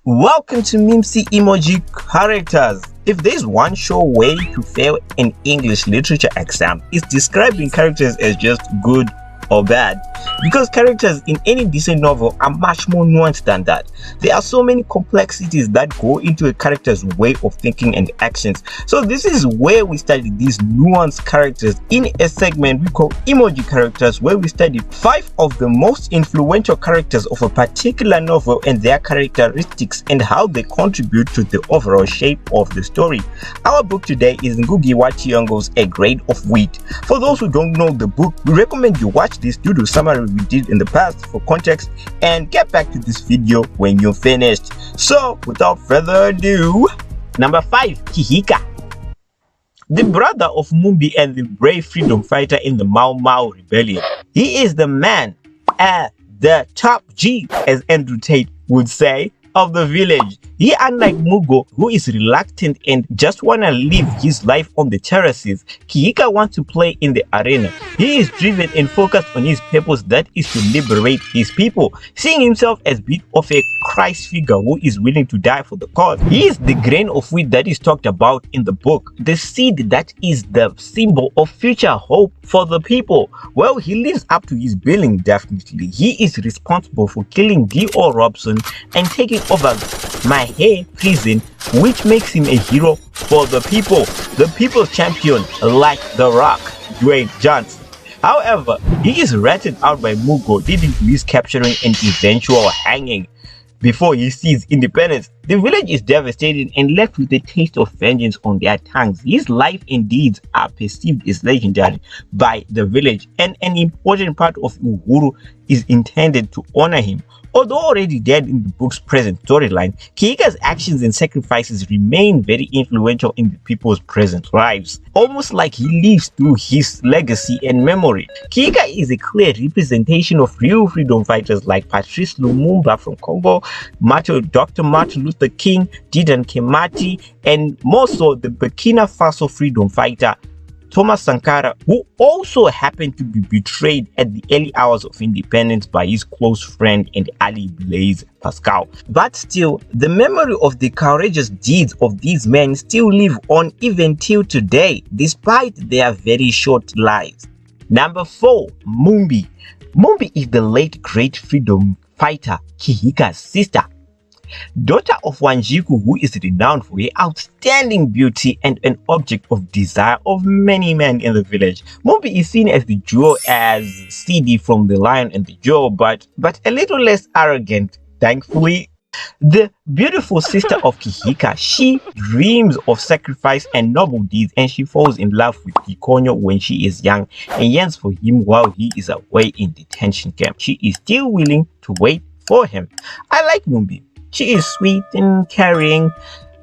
Welcome to Mimsy Emoji Characters. If there's one sure way to fail an English literature exam, it's describing characters as just good or bad. Because characters in any decent novel are much more nuanced than that. There are so many complexities that go into a character's way of thinking and actions. So this is where we study these nuanced characters in a segment we call Emoji Characters, where we study 5 of the most influential characters of a particular novel and their characteristics and how they contribute to the overall shape of the story. Our book today is Ngugi Thiong'o's A Grade of Wheat. For those who don't know the book, we recommend you watch this due to summary we did in the past for context, and get back to this video when you're finished. So without further ado, number 5, Kihika. The brother of Mumbi and the brave freedom fighter in the Mau Mau rebellion. He is the man at the top G, as Andrew Tate would say, of the village. He, unlike Mugo, who is reluctant and just wanna live his life on the terraces, Kihika wants to play in the arena. He is driven and focused on his purpose, that is to liberate his people, seeing himself as a bit of a Christ figure who is willing to die for the cause. He is the grain of wheat that is talked about in the book, the seed that is the symbol of future hope for the people. Well, he lives up to his billing, definitely. He is responsible for killing D.O. Robson and taking over my prison, which makes him a hero for the people, the people's champion, like The Rock, Dwayne Johnson. However, he is ratted out by Mugo, leading to his capturing and eventual hanging. Before he sees independence, the village is devastated and left with a taste of vengeance on their tongues. His life and deeds are perceived as legendary by the village, and an important part of Uhuru is intended to honor him. Although already dead in the book's present storyline, Kihika's actions and sacrifices remain very influential in the people's present lives, almost like he lives through his legacy and memory. Kihika is a clear representation of real freedom fighters like Patrice Lumumba from Congo, Dr. Martin Luther King, Dedan Kemati, and more so the Burkina Faso freedom fighter Thomas Sankara, who also happened to be betrayed at the early hours of independence by his close friend and ally Blaise Pascal. But still, the memory of the courageous deeds of these men still live on even till today, despite their very short lives. Number 4, Mumbi. Mumbi is the late great freedom fighter Kihika's sister. Daughter of Wanjiku, who is renowned for her outstanding beauty and an object of desire of many men in the village. Mumbi is seen as the jewel as CD from The Lion and the Jewel, but a little less arrogant, thankfully. The beautiful sister of Kihika, she dreams of sacrifice and noble deeds, and she falls in love with Thiong'o when she is young and yearns for him while he is away in detention camp. She is still willing to wait for him. I like Mumbi. She is sweet and caring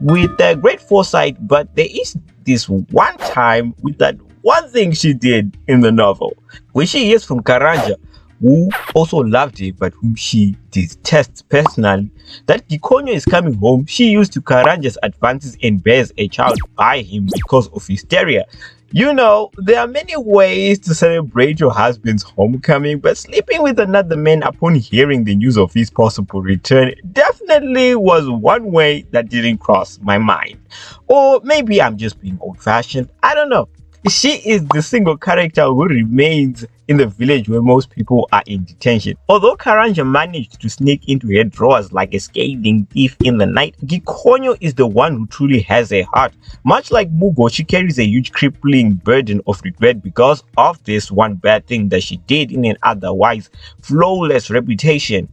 with great foresight, but there is this one time with that one thing she did in the novel. When she hears from Karanja, who also loved her but whom she detests personally, that Thiong'o is coming home, she used to Karanja's advances and bears a child by him because of hysteria. You know, there are many ways to celebrate your husband's homecoming, but sleeping with another man upon hearing the news of his possible return definitely was one way that didn't cross my mind. Or maybe I'm just being old-fashioned, I don't know. She is the single character who remains in the village where most people are in detention. Although Karanja managed to sneak into her drawers like a scathing thief in the night, Thiong'o is the one who truly has a heart. Much like Mugo, she carries a huge crippling burden of regret because of this one bad thing that she did in an otherwise flawless reputation.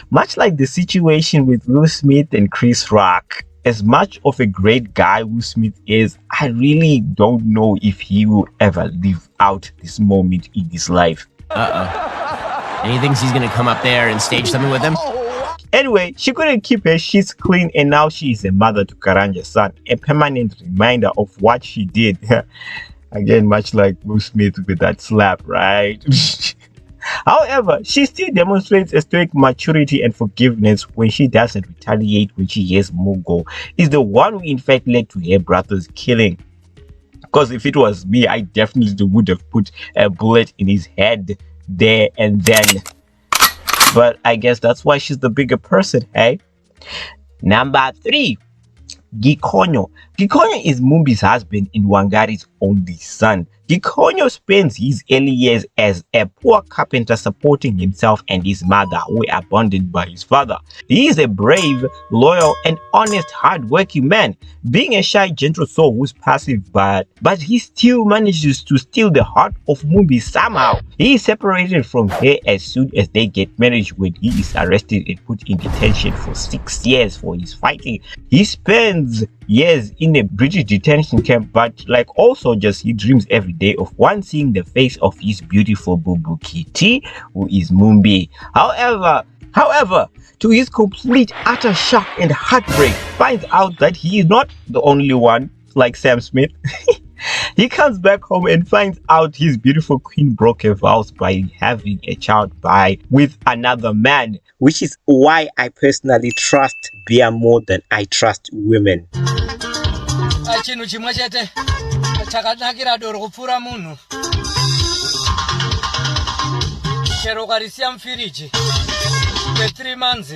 Much like the situation with Will Smith and Chris Rock. As much of a great guy Will Smith is, I really don't know if he will ever live out this moment in his life. And he thinks he's gonna come up there and stage something with him? Anyway, she couldn't keep her sheets clean, and now she is a mother to Karanja's son, a permanent reminder of what she did. Again, much like Will Smith with that slap, right? However, she still demonstrates a stoic maturity and forgiveness when she doesn't retaliate when she hears Mugo is the one who in fact led to her brother's killing. Because if it was me, I definitely would have put a bullet in his head there and then. But I guess that's why she's the bigger person, hey? Number 3, Gikonyo. Gikonyo is Mumbi's husband and Wangari's only son. Gikonyo spends his early years as a poor carpenter supporting himself and his mother, who were abandoned by his father. He is a brave, loyal, and honest, hard-working man, being a shy, gentle soul who's passive, but he still manages to steal the heart of Mumbi somehow. He is separated from her as soon as they get married, when he is arrested and put in detention for 6 years for his fighting. He spends years in a British detention camp, but like all soldiers, he dreams every day of once seeing the face of his beautiful Bubu Kitty, who is Mumbi. However, to his complete utter shock and heartbreak, finds out that he is not the only one like Sam Smith. He comes back home and finds out his beautiful queen broke her vows by having a child with another man, which is why I personally trust beer more than I trust women. Chinhu chimwe chete chakanakira doro kupfuura munhu chero ukarisiya mufiriji kwe3 months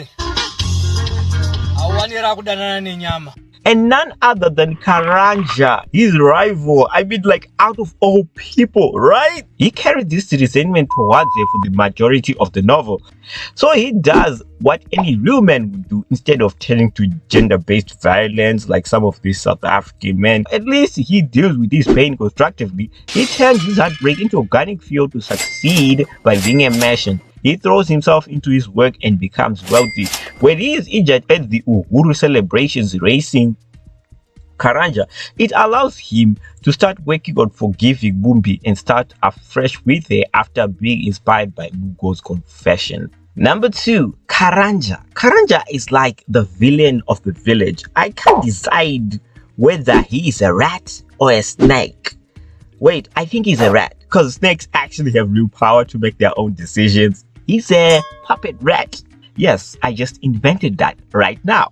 hauwanira kudanana nenyama. And none other than Karanja, his rival. I mean, like, out of all people, right? He carried this resentment towards her for the majority of the novel. So he does what any real man would do. Instead of turning to gender-based violence like some of these South African men, at least he deals with his pain constructively. He turns his heartbreak into organic fuel to succeed by being a merchant. He throws himself into his work and becomes wealthy. When he is injured at the Uhuru celebrations racing Karanja, it allows him to start working on forgiving Mumbi and start afresh with her after being inspired by Mugo's confession. Number 2, Karanja. Karanja is like the villain of the village. I can't decide whether he is a rat or a snake. Wait, I think he's a rat, because snakes actually have real power to make their own decisions. He's a puppet rat. Yes, I just invented that right now.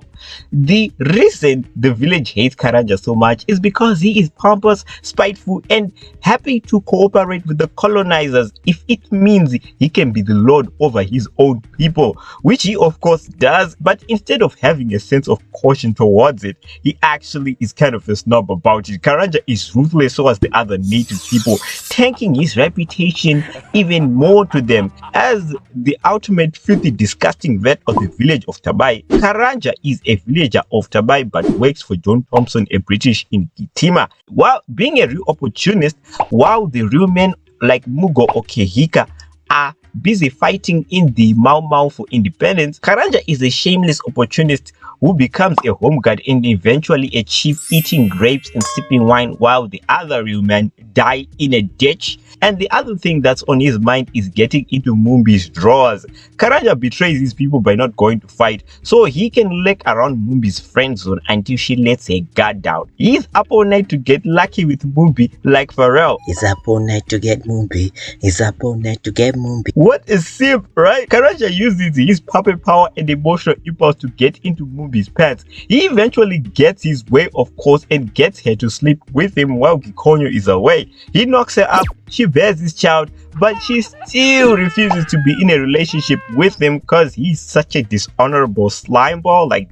The reason the village hates Karanja so much is because he is pompous, spiteful, and happy to cooperate with the colonizers if it means he can be the lord over his own people, which he of course does. But instead of having a sense of caution towards it, he actually is kind of a snob about it. Karanja is ruthless towards the other native people, tanking his reputation even more to them. As the ultimate filthy, disgusting vet of the village of Tabai, Karanja is a villager of Tabai but works for John Thompson, a British in Kitima. While being a real opportunist, while the real men like Mugo or Kehika are busy fighting in the Mau Mau for independence, Karanja is a shameless opportunist who becomes a home guard and eventually a chief, eating grapes and sipping wine while the other real men die in a ditch. And the other thing that's on his mind is getting into Mumbi's drawers. Karanja betrays his people by not going to fight, so he can lurk around Mumbi's friend zone until she lets her guard down. He's up all night to get lucky with Mumbi, like Pharrell. He's up all night to get Mumbi. He's up all night to get Mumbi. What a simp, right? Karanja uses his puppet power and emotional impulse to get into Mumbi's pants. He eventually gets his way, of course, and gets her to sleep with him while Gikonyo is away. He knocks her up, she bears his child, but she still refuses to be in a relationship with him because he's such a dishonorable slimeball. Like,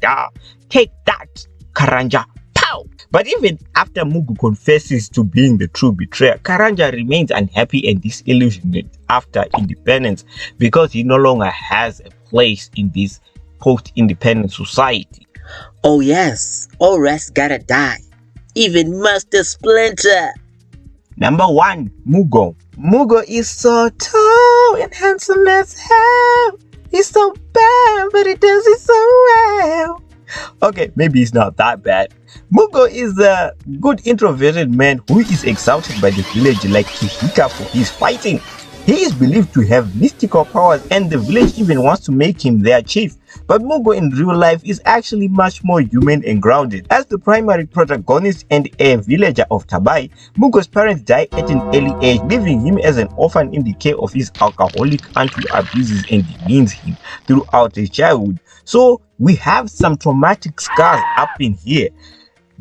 take that, Karanja. Pow! But even after Mugu confesses to being the true betrayer, Karanja remains unhappy and disillusioned after independence because he no longer has a place in this post-independent society. Oh yes, all rest gotta die. Even Master Splinter. Number 1, Mugo. Mugo is so tall and handsome as hell. He's so bad, but he does it so well. Okay, maybe he's not that bad. Mugo is a good introverted man who is exalted by the village like Kihika for his fighting. He is believed to have mystical powers and the village even wants to make him their chief. But Mugo in real life is actually much more human and grounded. As the primary protagonist and a villager of Tabai, Mugo's parents die at an early age, leaving him as an orphan in the care of his alcoholic aunt who abuses and demeans him throughout his childhood. So we have some traumatic scars up in here.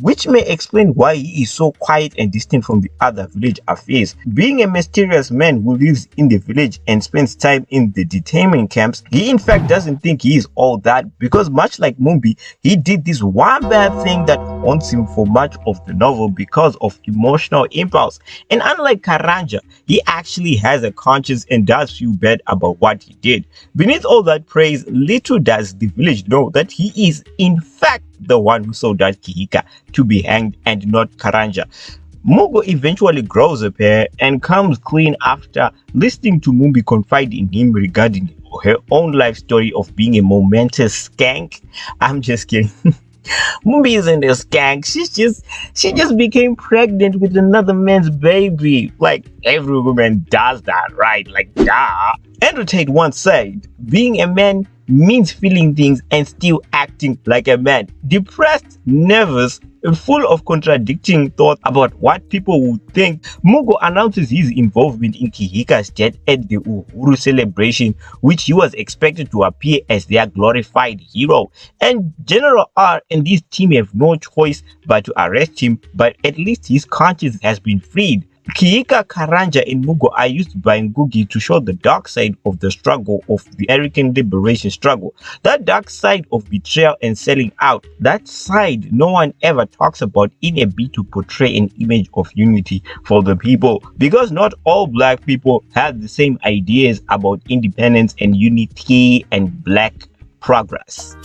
which may explain why he is so quiet and distant from the other village affairs. Being a mysterious man who lives in the village and spends time in the detainment camps, he in fact doesn't think he is all that, because much like Mumbi, he did this one bad thing that haunts him for much of the novel because of emotional impulse. And unlike Karanja, he actually has a conscience and does feel bad about what he did. Beneath all that praise, little does the village know that he is in fact the one who sold out Kihika to be hanged and not Karanja. Mogo eventually grows a pair and comes clean after listening to Mumbi confide in him regarding her own life story of being a momentous skank. I'm just kidding. Mumbi isn't a skank. She just became pregnant with another man's baby. Like, every woman does that, right? Like, duh. Andrew Tate once said, being a man means feeling things and still acting like a man. Depressed, nervous, and full of contradicting thoughts about what people would think, Mugo announces his involvement in Kihika's death at the Uhuru celebration, which he was expected to appear as their glorified hero. And General R and his team have no choice but to arrest him, but at least his conscience has been freed. Kihika, Karanja, and Mugo are used by Ngugi to show the dark side of the struggle of the African liberation struggle. That dark side of betrayal and selling out. That side no one ever talks about in a bid to portray an image of unity for the people. Because not all black people have the same ideas about independence and unity and black progress.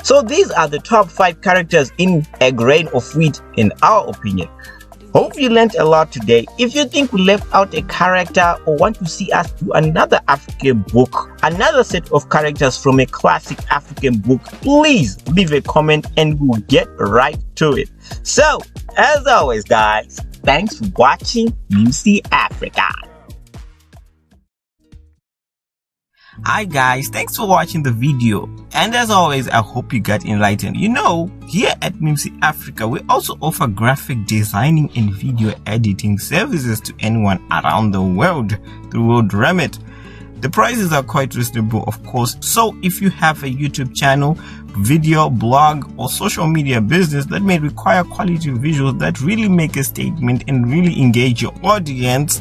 So these are the top 5 characters in A Grain of Wheat in our opinion. Hope you learned a lot today. If you think we left out a character or want to see us do another African book, another set of characters from a classic African book, please leave a comment and we'll get right to it. So, as always guys, thanks for watching MC Africa. Hi guys, thanks for watching the video, and as always I hope you got enlightened. You know, here at Mimsy Africa we also offer graphic designing and video editing services to anyone around the world through Remit. The prices are quite reasonable, of course, so if you have a YouTube channel, video, blog, or social media business that may require quality visuals that really make a statement and really engage your audience,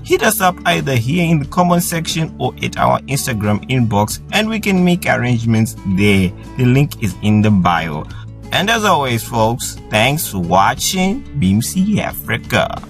hit us up either here in the comment section or at our Instagram inbox and we can make arrangements there. The link is in the bio. And as always folks, thanks for watching BMC Africa.